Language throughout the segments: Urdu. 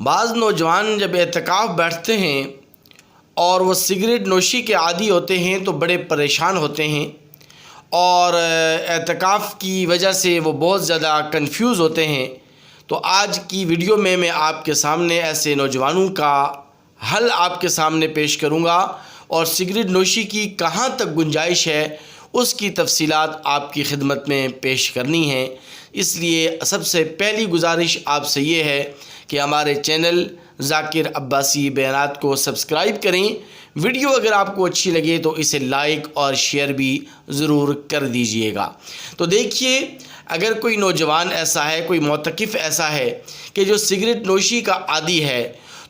بعض نوجوان جب اعتکاف بیٹھتے ہیں اور وہ سگریٹ نوشی کے عادی ہوتے ہیں تو بڑے پریشان ہوتے ہیں، اور اعتکاف کی وجہ سے وہ بہت زیادہ کنفیوز ہوتے ہیں۔ تو آج کی ویڈیو میں آپ کے سامنے ایسے نوجوانوں کا حل آپ کے سامنے پیش کروں گا، اور سگریٹ نوشی کی کہاں تک گنجائش ہے اس کی تفصیلات آپ کی خدمت میں پیش کرنی ہے۔ اس لیے سب سے پہلی گزارش آپ سے یہ ہے کہ ہمارے چینل ذاکر عباسی بیانات کو سبسکرائب کریں۔ ویڈیو اگر آپ کو اچھی لگے تو اسے لائک اور شیئر بھی ضرور کر دیجئے گا۔ تو دیکھیے، اگر کوئی نوجوان ایسا ہے، کوئی معتکف ایسا ہے کہ جو سگریٹ نوشی کا عادی ہے،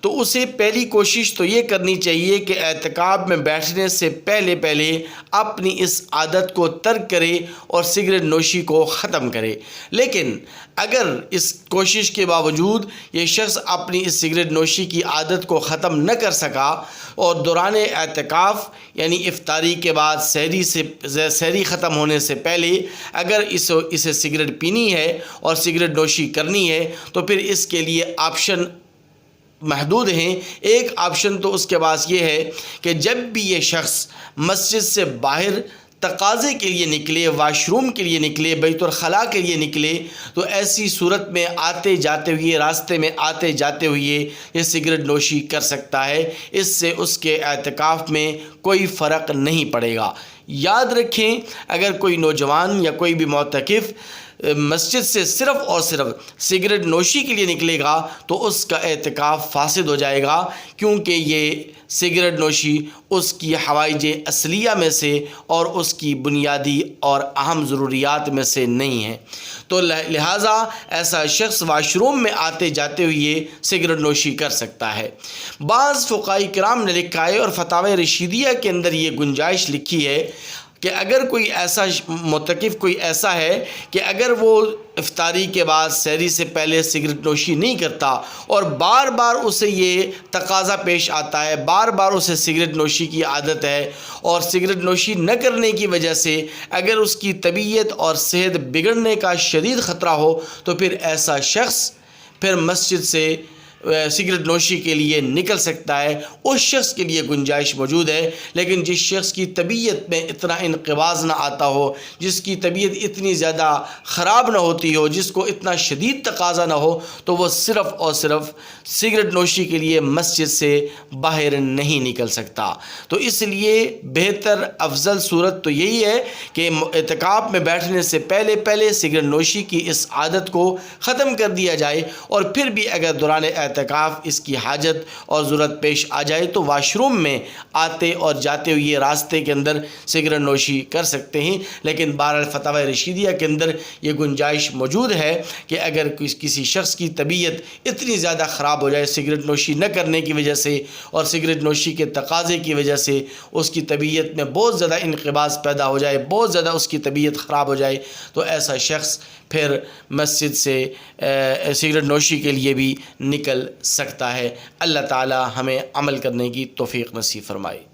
تو اسے پہلی کوشش تو یہ کرنی چاہیے کہ اعتکاف میں بیٹھنے سے پہلے اپنی اس عادت کو ترک کرے اور سگریٹ نوشی کو ختم کرے۔ لیکن اگر اس کوشش کے باوجود یہ شخص اپنی اس سگریٹ نوشی کی عادت کو ختم نہ کر سکا، اور دوران اعتکاف یعنی افطاری کے بعد سحری ختم ہونے سے پہلے اگر اسے سگریٹ پینی ہے اور سگریٹ نوشی کرنی ہے، تو پھر اس کے لیے آپشن محدود ہیں۔ ایک آپشن تو اس کے پاس یہ ہے کہ جب بھی یہ شخص مسجد سے باہر تقاضے کے لیے نکلے، واش روم کے لیے نکلے، بیت الخلاء کے لیے نکلے، تو ایسی صورت میں آتے جاتے ہوئے، راستے میں آتے جاتے ہوئے یہ سگریٹ نوشی کر سکتا ہے۔ اس سے اس کے اعتکاف میں کوئی فرق نہیں پڑے گا۔ یاد رکھیں، اگر کوئی نوجوان یا کوئی بھی معتکف مسجد سے صرف اور صرف سگریٹ نوشی کے لیے نکلے گا تو اس کا اعتکاف فاسد ہو جائے گا، کیونکہ یہ سگریٹ نوشی اس کی حوائج اصلیہ میں سے اور اس کی بنیادی اور اہم ضروریات میں سے نہیں ہے۔ تو لہٰذا ایسا شخص واش روم میں آتے جاتے ہوئے سگریٹ نوشی کر سکتا ہے۔ بعض فقہاء کرام نے لکھا ہے، اور فتاوی رشیدیہ کے اندر یہ گنجائش لکھی ہے کہ اگر کوئی ایسا معتکف کوئی ایسا ہے کہ اگر وہ افطاری کے بعد سحری سے پہلے سگریٹ نوشی نہیں کرتا، اور بار بار اسے یہ تقاضا پیش آتا ہے، بار بار اسے سگریٹ نوشی کی عادت ہے، اور سگریٹ نوشی نہ کرنے کی وجہ سے اگر اس کی طبیعت اور صحت بگڑنے کا شدید خطرہ ہو، تو پھر ایسا شخص پھر مسجد سے سگریٹ نوشی کے لیے نکل سکتا ہے۔ اس شخص کے لیے گنجائش موجود ہے۔ لیکن جس شخص کی طبیعت میں اتنا انقباض نہ آتا ہو، جس کی طبیعت اتنی زیادہ خراب نہ ہوتی ہو، جس کو اتنا شدید تقاضا نہ ہو، تو وہ صرف اور صرف سگریٹ نوشی کے لیے مسجد سے باہر نہیں نکل سکتا۔ تو اس لیے بہتر افضل صورت تو یہی ہے کہ اعتکاف میں بیٹھنے سے پہلے سگریٹ نوشی کی اس عادت کو ختم کر دیا جائے، اور پھر بھی اگر دوران اعتکاف اس کی حاجت اور ضرورت پیش آ جائے تو واش روم میں آتے اور جاتے ہوئے راستے کے اندر سگریٹ نوشی کر سکتے ہیں۔ لیکن بہرحال فتاوی رشیدیہ کے اندر یہ گنجائش موجود ہے کہ اگر کسی شخص کی طبیعت اتنی زیادہ خراب ہو جائے سگریٹ نوشی نہ کرنے کی وجہ سے، اور سگریٹ نوشی کے تقاضے کی وجہ سے اس کی طبیعت میں بہت زیادہ انقباض پیدا ہو جائے، بہت زیادہ اس کی طبیعت خراب ہو جائے، تو ایسا شخص پھر مسجد سے سگریٹ نوشی کے لیے بھی نکل سکتا ہے۔ اللہ تعالی ہمیں عمل کرنے کی توفیق نصیب فرمائے۔